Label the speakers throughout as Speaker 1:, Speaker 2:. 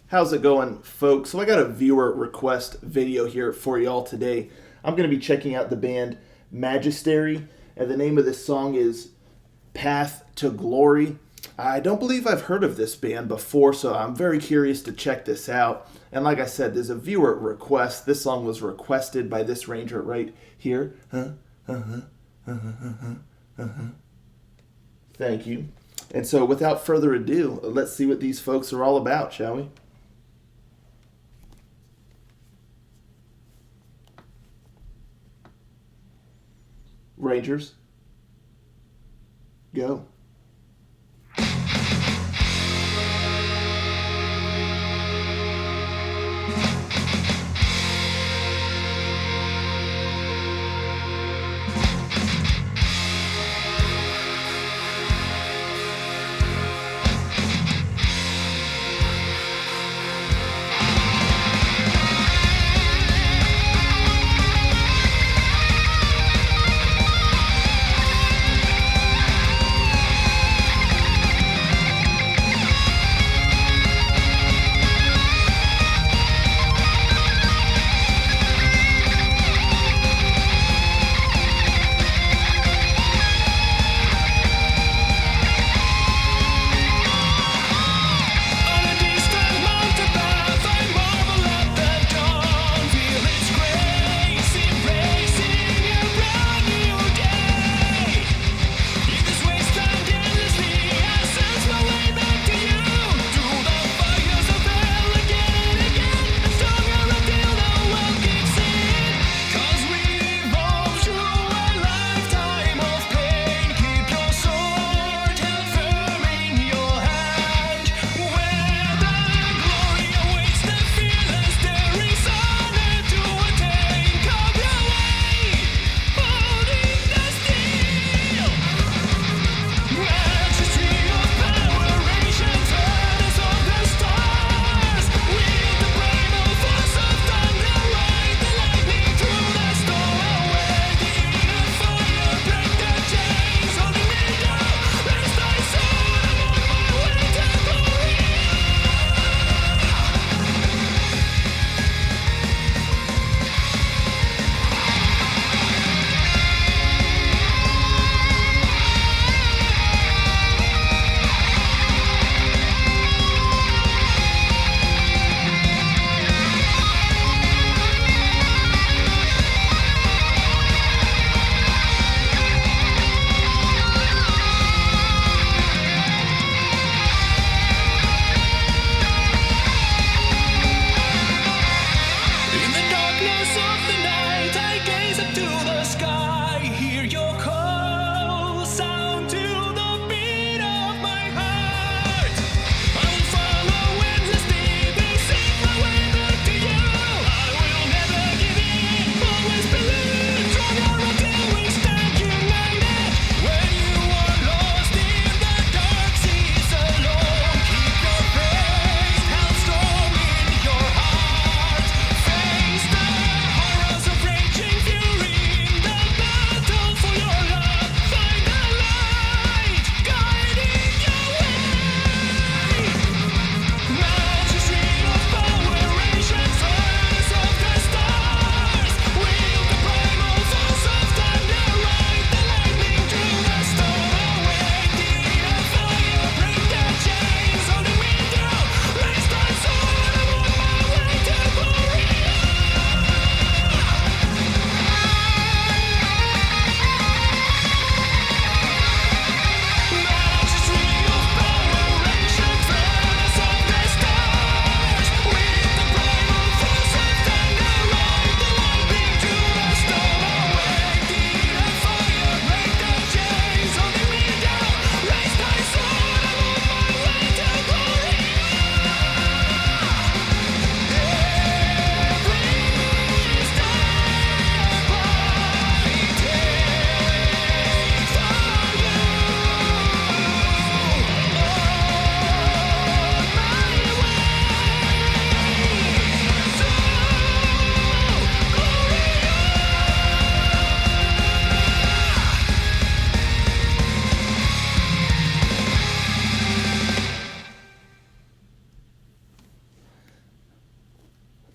Speaker 1: How's it going, folks? So I got a viewer request video here for y'all today. I'm going to be checking out the band Magistery, and the name of this song is Path to Glory. I don't believe I've heard of this band before, so I'm very curious to check this out. And like I said, there's a viewer request. This song was requested by this ranger right here. Thank you. And so without further ado, let's see what these folks are all about, shall we? Rangers, go.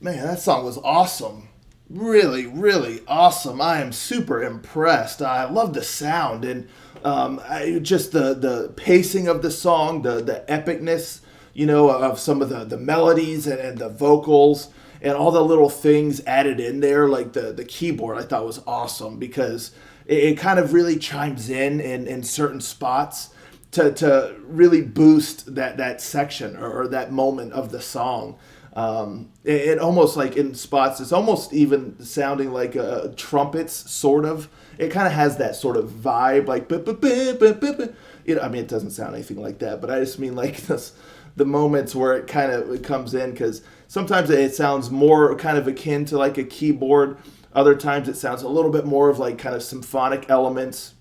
Speaker 1: Man, that song was awesome. Really, really awesome. I am super impressed. I love the sound and just the pacing of the song, the epicness, of some of the melodies and the vocals and all the little things added in there, like the keyboard. I thought was awesome because it kind of really chimes in certain spots to really boost that section or that moment of the song. And almost like in spots, it's almost even sounding like trumpets, sort of. It kind of has that sort of vibe, like, I mean, it doesn't sound anything like that, but I just mean like this, the moments where it comes in, because sometimes it sounds more kind of akin to like a keyboard. Other times it sounds a little bit more of like kind of symphonic elements.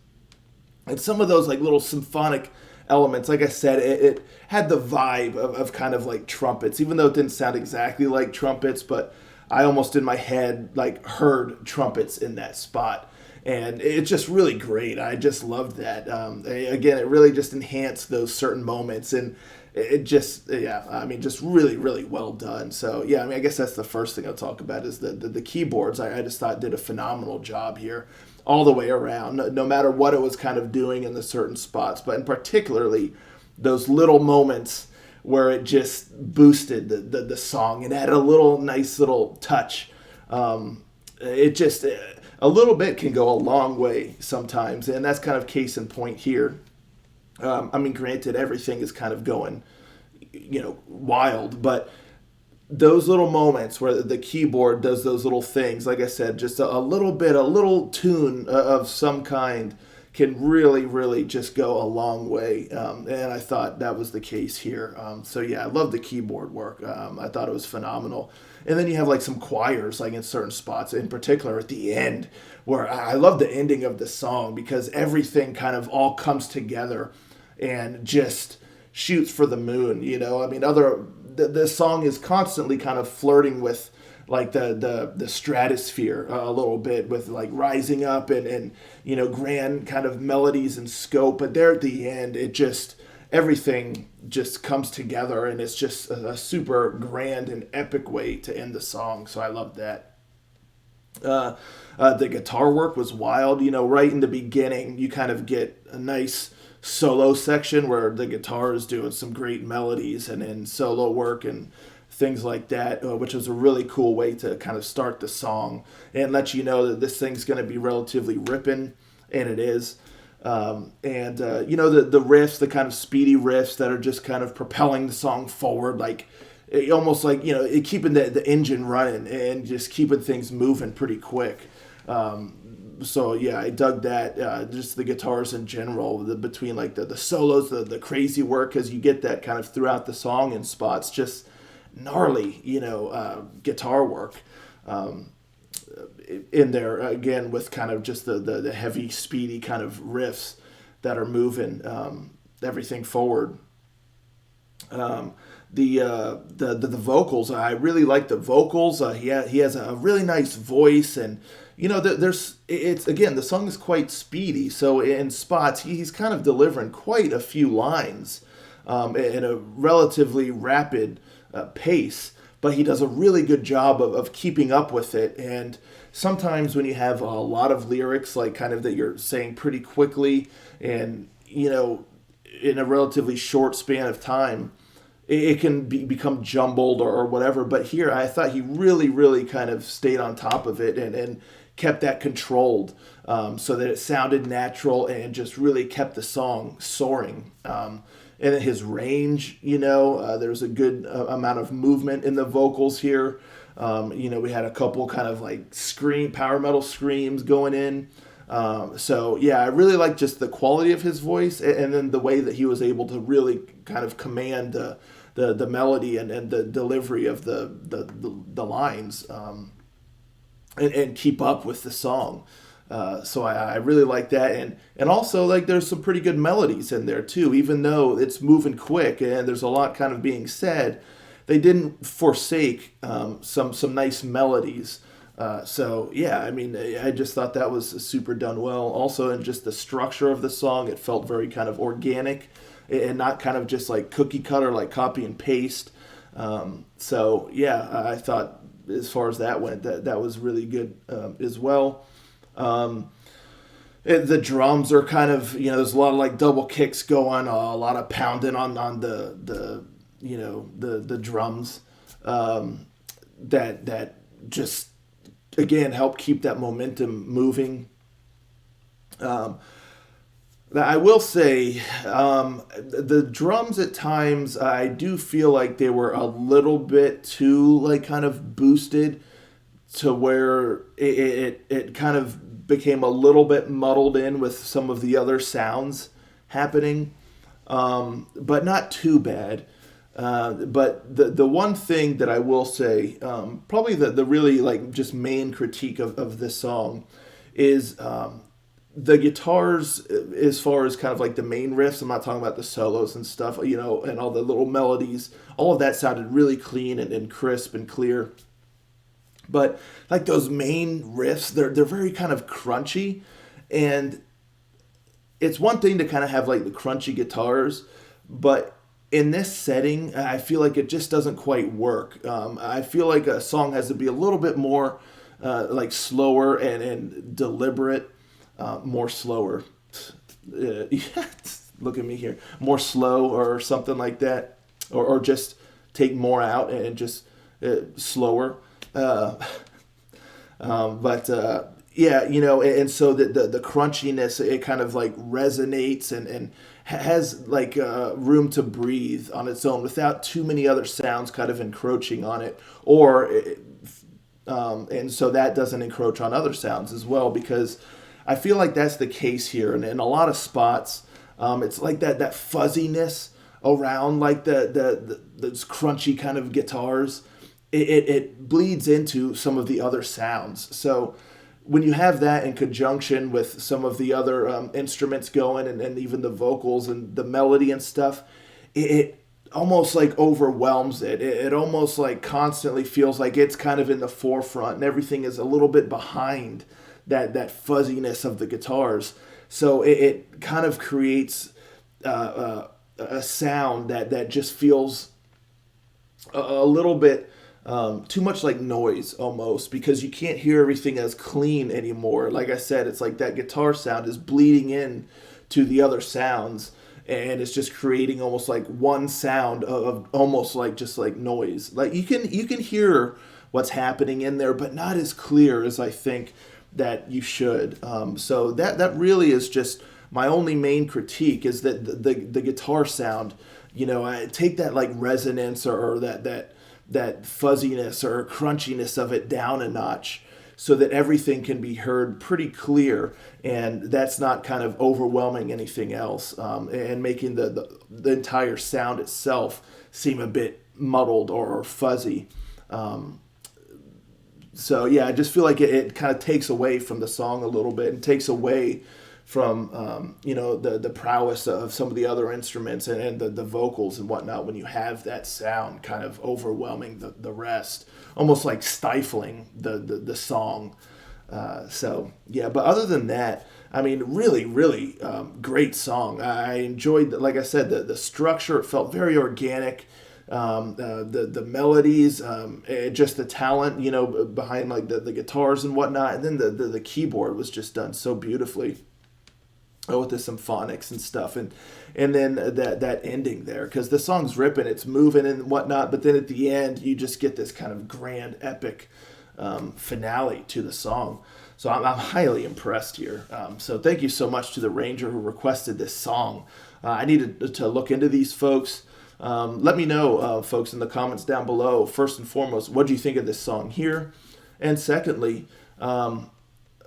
Speaker 1: And some of those like little symphonic elements, like I said, it had the vibe of kind of like trumpets, even though it didn't sound exactly like trumpets, but I almost in my head like heard trumpets in that spot. And it's just really great. I just loved that. Again, it really just enhanced those certain moments, and it just, yeah, I mean, just really, really well done. So yeah, I mean, I guess that's the first thing I'll talk about is the keyboards. I just thought did a phenomenal job here all the way around, no matter what it was kind of doing in the certain spots, but in particularly those little moments where it just boosted the song and added a little nice little touch. It just, a little bit can go a long way sometimes, and that's kind of case in point here. I mean, granted, everything is kind of going, wild, but those little moments where the keyboard does those little things, like I said, just a little tune of some kind can really, really just go a long way. And I thought that was the case here. So yeah, I love the keyboard work. I thought it was phenomenal. And then you have like some choirs, like in certain spots, in particular at the end, where I love the ending of the song because everything kind of all comes together and just shoots for the moon. I mean, the song is constantly kind of flirting with like the stratosphere a little bit, with like rising up and grand kind of melodies and scope, but there at the end it just, everything just comes together and it's just a super grand and epic way to end the song. So I love that. The guitar work was wild. Right in the beginning you kind of get a nice solo section where the guitar is doing some great melodies and solo work and things like that, which was a really cool way to kind of start the song and let you know that this thing's going to be relatively ripping, and it is. The riffs, the kind of speedy riffs that are just kind of propelling the song forward, like almost like keeping the engine running and just keeping things moving pretty quick. So yeah, I dug that. Just the guitars in general, between like the solos, the crazy work, because you get that kind of throughout the song in spots, just gnarly, guitar work in there again, with kind of just the heavy, speedy kind of riffs that are moving everything forward. The vocals, I really like the vocals. He has a really nice voice, and the song is quite speedy, so in spots he's kind of delivering quite a few lines in a relatively rapid pace, but he does a really good job of keeping up with it. And sometimes when you have a lot of lyrics, like kind of that you're saying pretty quickly and in a relatively short span of time, it can become jumbled or whatever. But here I thought he really, really kind of stayed on top of it and kept that controlled, so that it sounded natural and just really kept the song soaring. And his range, there's a good amount of movement in the vocals here. We had a couple kind of like power metal screams going in. So yeah, I really like just the quality of his voice, and then the way that he was able to really kind of command the melody and the delivery of the lines, and keep up with the song. So I really like that, and also like there's some pretty good melodies in there too, even though it's moving quick and there's a lot kind of being said. They didn't forsake some nice melodies. So yeah, I mean, I just thought that was super done well. Also, in just the structure of the song, it felt very kind of organic and not kind of just like cookie cutter, like copy and paste. So yeah, I thought as far as that went, that was really good as well. Um, the drums are kind of, there's a lot of like double kicks going, a lot of pounding on the the drums, that just again help keep that momentum moving. Um, I will say, the drums at times I do feel like they were a little bit too like kind of boosted to where it kind of became a little bit muddled in with some of the other sounds happening, but not too bad. But the one thing that I will say, probably the really like just main critique of this song is the guitars, as far as kind of like the main riffs. I'm not talking about the solos and stuff, and all the little melodies. All of that sounded really clean and crisp and clear. But like those main riffs, they're very kind of crunchy, and it's one thing to kind of have like the crunchy guitars, but in this setting, I feel like it just doesn't quite work. I feel like a song has to be a little bit more like slower and deliberate, more slower. Look at me here, more slow or something like that, or just take more out and just slower. Uh, but yeah, and so the crunchiness, it kind of like resonates and has like room to breathe on its own without too many other sounds kind of encroaching on it, and so that doesn't encroach on other sounds as well, because I feel like that's the case here, and in a lot of spots, it's like that fuzziness around like those crunchy kind of guitars. It bleeds into some of the other sounds. So when you have that in conjunction with some of the other instruments going, and even the vocals and the melody and stuff, it almost like overwhelms it. It almost like constantly feels like it's kind of in the forefront and everything is a little bit behind that fuzziness of the guitars. So it kind of creates a sound that just feels a little bit too much like noise almost, because you can't hear everything as clean anymore. Like I said, it's like that guitar sound is bleeding in to the other sounds, and it's just creating almost like one sound of almost like just like noise. Like you can hear what's happening in there, but not as clear as I think that you should. So that really is just my only main critique, is that the guitar sound. I take that like resonance or that fuzziness or crunchiness of it down a notch, so that everything can be heard pretty clear, and that's not kind of overwhelming anything else, and making the entire sound itself seem a bit muddled or fuzzy. So yeah, I just feel like it kind of takes away from the song a little bit, and takes away from the prowess of some of the other instruments and the vocals and whatnot, when you have that sound kind of overwhelming the rest, almost like stifling the song. So yeah, but other than that, I mean, really, really great song. I enjoyed, like I said, the structure. It felt very organic. The melodies, just the talent, behind like the guitars and whatnot, and then the keyboard was just done so beautifully with the symphonics and stuff, and then that ending there, because the song's ripping, it's moving and whatnot, but then at the end you just get this kind of grand epic finale to the song. So I'm highly impressed here. So thank you so much to the Ranger who requested this song. I needed to look into these folks. Let me know, folks, in the comments down below, first and foremost, what do you think of this song here? And secondly,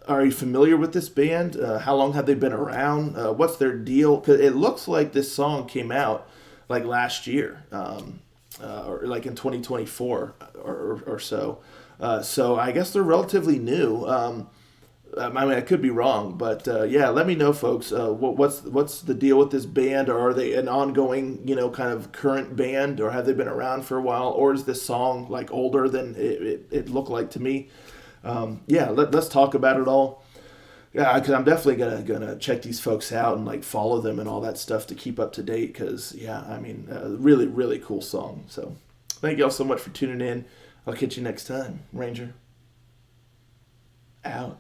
Speaker 1: are you familiar with this band? How long have they been around? What's their deal? Because it looks like this song came out like last year, or like in 2024 or so. So I guess they're relatively new. I mean, I could be wrong, but yeah, let me know, folks. What's the deal with this band? Or are they an ongoing, kind of current band, or have they been around for a while? Or is this song like older than it looked like to me? Yeah, let's talk about it all. Yeah, because I'm definitely gonna check these folks out and like follow them and all that stuff to keep up to date. Because yeah, I mean, really really cool song. So Thank y'all so much for tuning in. I'll catch you next time. Ranger out.